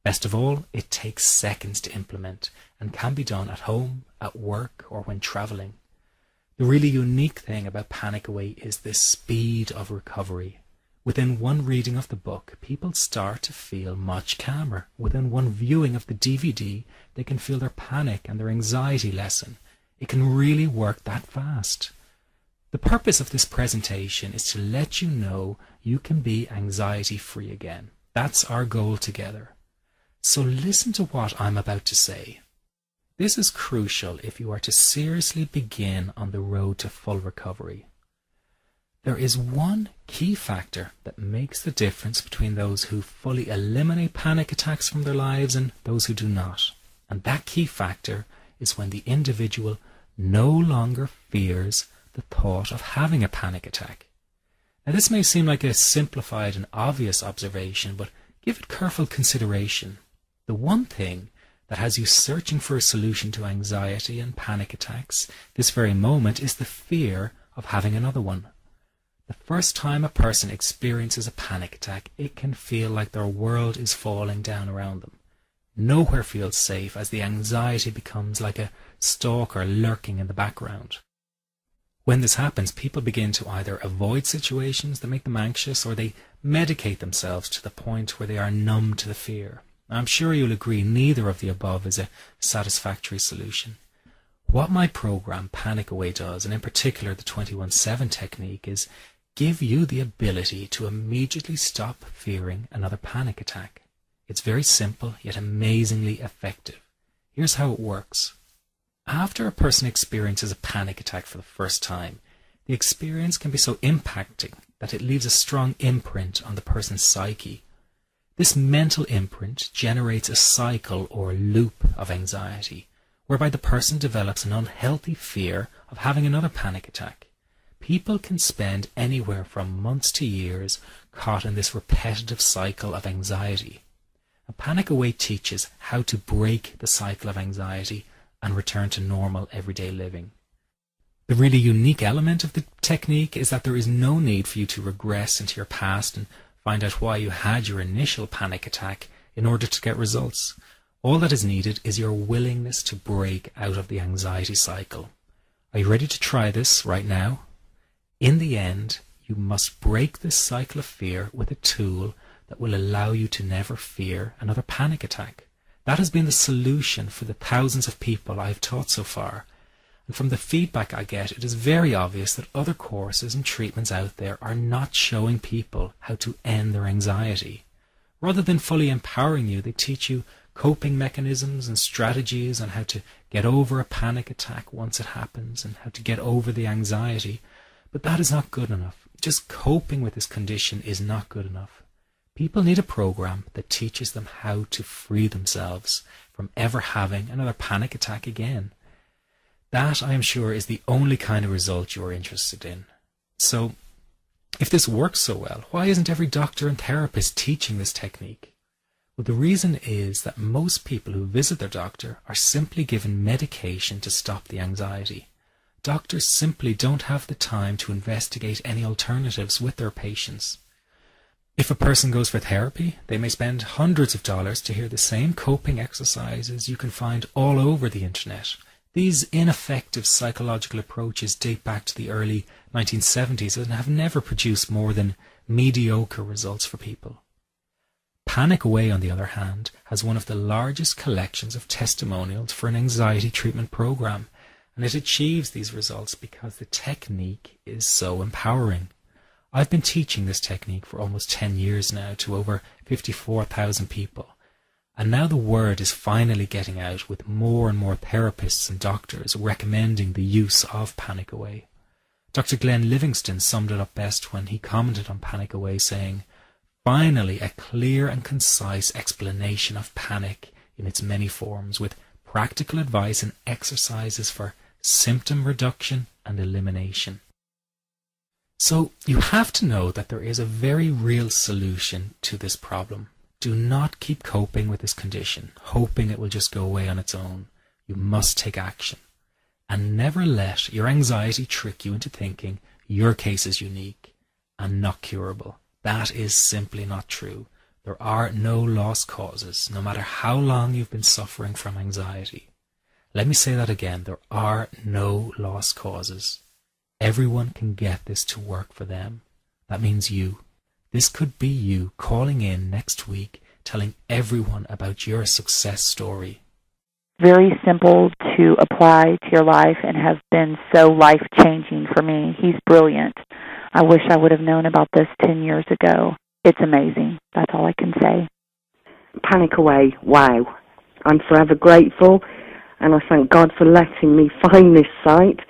Best of all, it takes seconds to implement and can be done at home, at work, or when traveling. The really unique thing about Panic Away is the speed of recovery. Within one reading of the book, people start to feel much calmer. Within one viewing of the DVD, they can feel their panic and their anxiety lessen. It can really work that fast. The purpose of this presentation is to let you know you can be anxiety-free again. That's our goal together. So listen to what I'm about to say. This is crucial if you are to seriously begin on the road to full recovery. There is one key factor that makes the difference between those who fully eliminate panic attacks from their lives and those who do not. And that key factor is when the individual no longer fears the thought of having a panic attack. Now, this may seem like a simplified and obvious observation, but give it careful consideration. The one thing that has you searching for a solution to anxiety and panic attacks this very moment is the fear of having another one. The first time a person experiences a panic attack, it can feel like their world is falling down around them. Nowhere feels safe as the anxiety becomes like a stalker lurking in the background. When this happens, people begin to either avoid situations that make them anxious, or they medicate themselves to the point where they are numb to the fear. I'm sure you'll agree neither of the above is a satisfactory solution. What my program Panic Away does, and in particular the 21-7 technique, is give you the ability to immediately stop fearing another panic attack. It's very simple, yet amazingly effective. Here's how it works. After a person experiences a panic attack for the first time, the experience can be so impacting that it leaves a strong imprint on the person's psyche. This mental imprint generates a cycle or loop of anxiety, whereby the person develops an unhealthy fear of having another panic attack. People can spend anywhere from months to years caught in this repetitive cycle of anxiety. A Panic Away teaches how to break the cycle of anxiety and return to normal everyday living. The really unique element of the technique is that there is no need for you to regress into your past and find out why you had your initial panic attack in order to get results. All that is needed is your willingness to break out of the anxiety cycle. Are you ready to try this right now? In the end, you must break this cycle of fear with a tool that will allow you to never fear another panic attack. That has been the solution for the thousands of people I've taught so far. And from the feedback I get, it is very obvious that other courses and treatments out there are not showing people how to end their anxiety. Rather than fully empowering you, they teach you coping mechanisms and strategies on how to get over a panic attack once it happens and how to get over the anxiety. But that is not good enough. Just coping with this condition is not good enough. People need a program that teaches them how to free themselves from ever having another panic attack again. That, I am sure, is the only kind of result you are interested in. So, if this works so well, why isn't every doctor and therapist teaching this technique? Well, the reason is that most people who visit their doctor are simply given medication to stop the anxiety. Doctors simply don't have the time to investigate any alternatives with their patients. If a person goes for therapy, they may spend hundreds of dollars to hear the same coping exercises you can find all over the internet. These ineffective psychological approaches date back to the early 1970s and have never produced more than mediocre results for people. Panic Away, on the other hand, has one of the largest collections of testimonials for an anxiety treatment program, and it achieves these results because the technique is so empowering. I've been teaching this technique for almost 10 years now to over 54,000 people. And now the word is finally getting out, with more and more therapists and doctors recommending the use of Panic Away. Dr. Glenn Livingston summed it up best when he commented on Panic Away, saying, "Finally, a clear and concise explanation of panic in its many forms, with practical advice and exercises for symptom reduction and elimination." So you have to know that there is a very real solution to this problem. Do not keep coping with this condition, hoping it will just go away on its own. You must take action. And never let your anxiety trick you into thinking your case is unique and not curable. That is simply not true. There are no lost causes, no matter how long you've been suffering from anxiety. Let me say that again. There are no lost causes. Everyone can get this to work for them. That means you. This could be you calling in next week, telling everyone about your success story. Very simple to apply to your life and has been so life-changing for me. He's brilliant. I wish I would have known about this 10 years ago. It's amazing. That's all I can say. Panic Away, wow. I'm forever grateful, and I thank God for letting me find this site.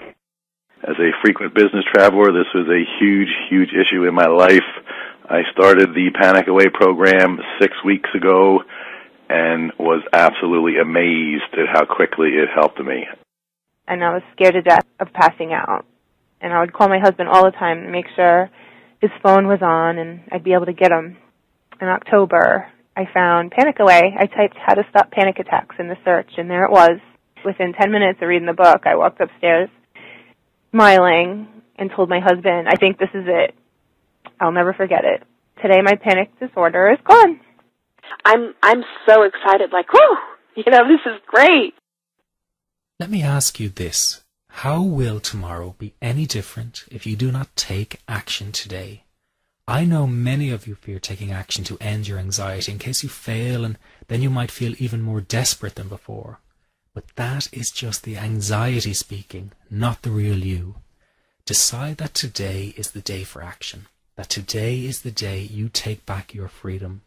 As a frequent business traveler, this was a huge, huge issue in my life. I started the Panic Away program 6 weeks ago and was absolutely amazed at how quickly it helped me. And I was scared to death of passing out. And I would call my husband all the time to make sure his phone was on and I'd be able to get him. In October, I found Panic Away. I typed how to stop panic attacks in the search, and there it was. Within 10 minutes of reading the book, I walked upstairs smiling and told my husband, I think this is it. I'll never forget it. Today my panic disorder is gone. I'm so excited, like, whoo, this is great. Let me ask you this. How will tomorrow be any different if you do not take action today? I know many of you fear taking action to end your anxiety in case you fail, and then you might feel even more desperate than before. But that is just the anxiety speaking, not the real you. Decide that today is the day for action, that today is the day you take back your freedom.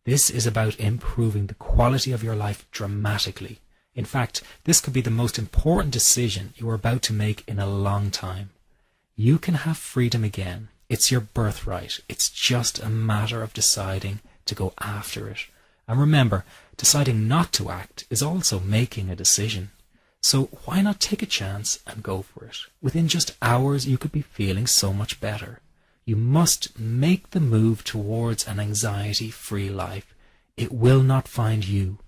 This is about improving the quality of your life dramatically. In fact, this could be the most important decision you are about to make in a long time. You can have freedom again. It's your birthright. It's just a matter of deciding to go after it. And remember, deciding not to act is also making a decision. So why not take a chance and go for it? Within just hours, you could be feeling so much better. You must make the move towards an anxiety-free life. It will not find you.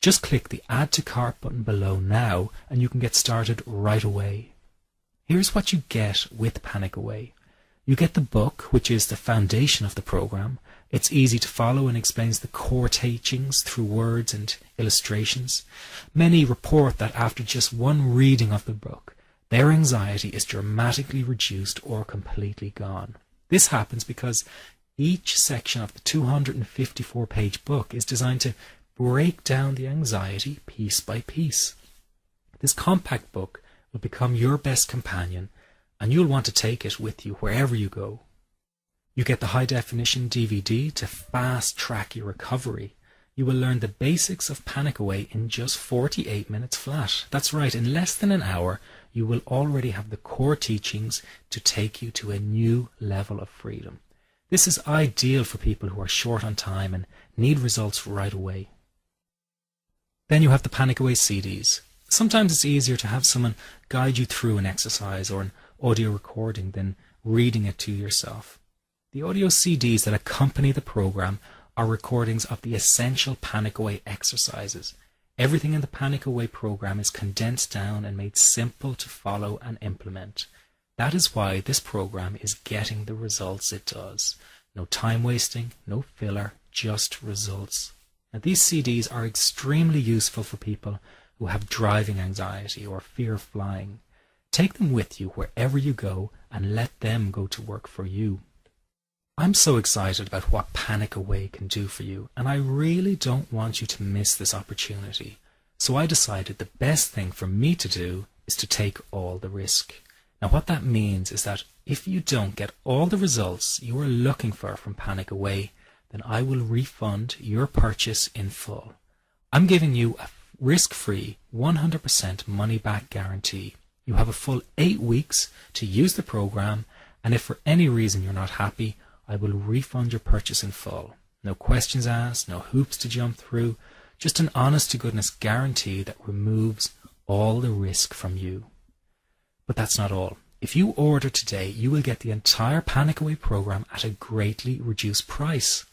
Just click the Add to Cart button below now and you can get started right away. Here's what you get with Panic Away. You get the book, which is the foundation of the program. It's easy to follow and explains the core teachings through words and illustrations. Many report that after just one reading of the book, their anxiety is dramatically reduced or completely gone. This happens because each section of the 254-page book is designed to break down the anxiety piece by piece. This compact book will become your best companion, and you'll want to take it with you wherever you go. You get the high-definition DVD to fast-track your recovery. You will learn the basics of Panic Away in just 48 minutes flat. That's right, in less than an hour, you will already have the core teachings to take you to a new level of freedom. This is ideal for people who are short on time and need results right away. Then you have the Panic Away CDs. Sometimes it's easier to have someone guide you through an exercise or an audio recording than reading it to yourself. The audio CDs that accompany the program are recordings of the essential Panic Away exercises. Everything in the Panic Away program is condensed down and made simple to follow and implement. That is why this program is getting the results it does. No time wasting, no filler, just results. Now, these CDs are extremely useful for people who have driving anxiety or fear of flying. Take them with you wherever you go and let them go to work for you. I'm so excited about what Panic Away can do for you, and I really don't want you to miss this opportunity. So I decided the best thing for me to do is to take all the risk. Now what that means is that if you don't get all the results you are looking for from Panic Away, then I will refund your purchase in full. I'm giving you a risk-free 100% money-back guarantee. You have a full 8 weeks to use the program, and if for any reason you're not happy, I will refund your purchase in full. No questions asked, no hoops to jump through, just an honest-to-goodness guarantee that removes all the risk from you. But that's not all. If you order today, you will get the entire Panic Away program at a greatly reduced price.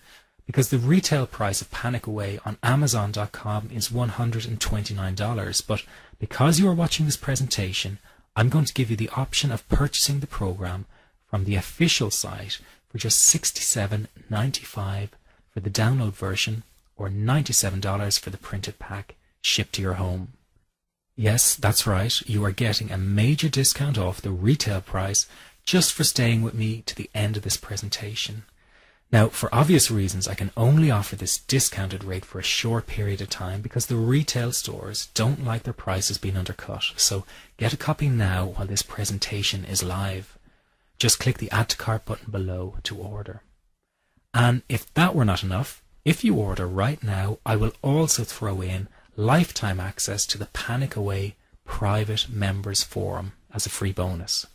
Because the retail price of Panic Away on Amazon.com is $129, but because you are watching this presentation, I'm going to give you the option of purchasing the program from the official site for just $67.95 for the download version or $97 for the printed pack shipped to your home. Yes, that's right, you are getting a major discount off the retail price just for staying with me to the end of this presentation. Now, for obvious reasons, I can only offer this discounted rate for a short period of time because the retail stores don't like their prices being undercut. So get a copy now while this presentation is live. Just click the Add to Cart button below to order. And if that were not enough, if you order right now, I will also throw in lifetime access to the Panic Away private members forum as a free bonus.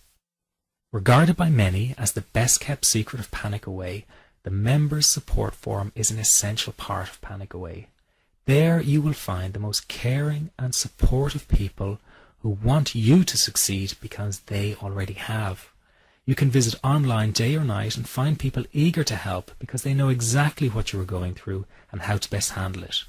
Regarded by many as the best kept secret of Panic Away, the members support forum is an essential part of Panic Away. There you will find the most caring and supportive people who want you to succeed because they already have. You can visit online day or night and find people eager to help because they know exactly what you are going through and how to best handle it.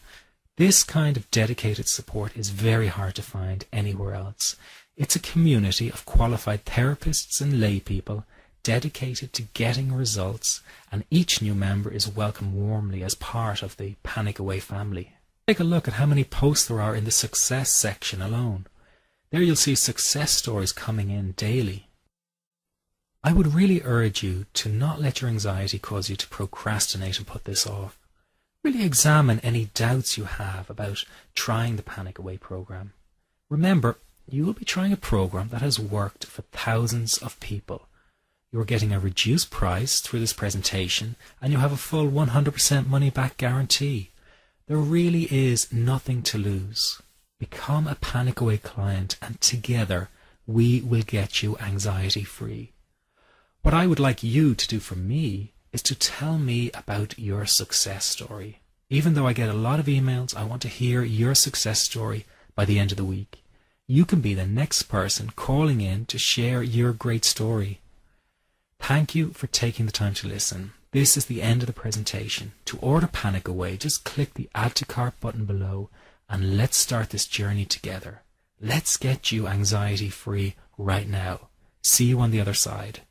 This kind of dedicated support is very hard to find anywhere else. It's a community of qualified therapists and lay people dedicated to getting results, and each new member is welcomed warmly as part of the Panic Away family. Take a look at how many posts there are in the success section alone. There you'll see success stories coming in daily. I would really urge you to not let your anxiety cause you to procrastinate and put this off. Really examine any doubts you have about trying the Panic Away program. Remember, you will be trying a program that has worked for thousands of people. You are getting a reduced price through this presentation, and you have a full 100% money back guarantee. There really is nothing to lose. Become a Panic Away client, and together we will get you anxiety free. What I would like you to do for me is to tell me about your success story. Even though I get a lot of emails, I want to hear your success story by the end of the week. You can be the next person calling in to share your great story. Thank you for taking the time to listen. This is the end of the presentation. To order Panic Away, just click the Add to Cart button below and let's start this journey together. Let's get you anxiety free right now. See you on the other side.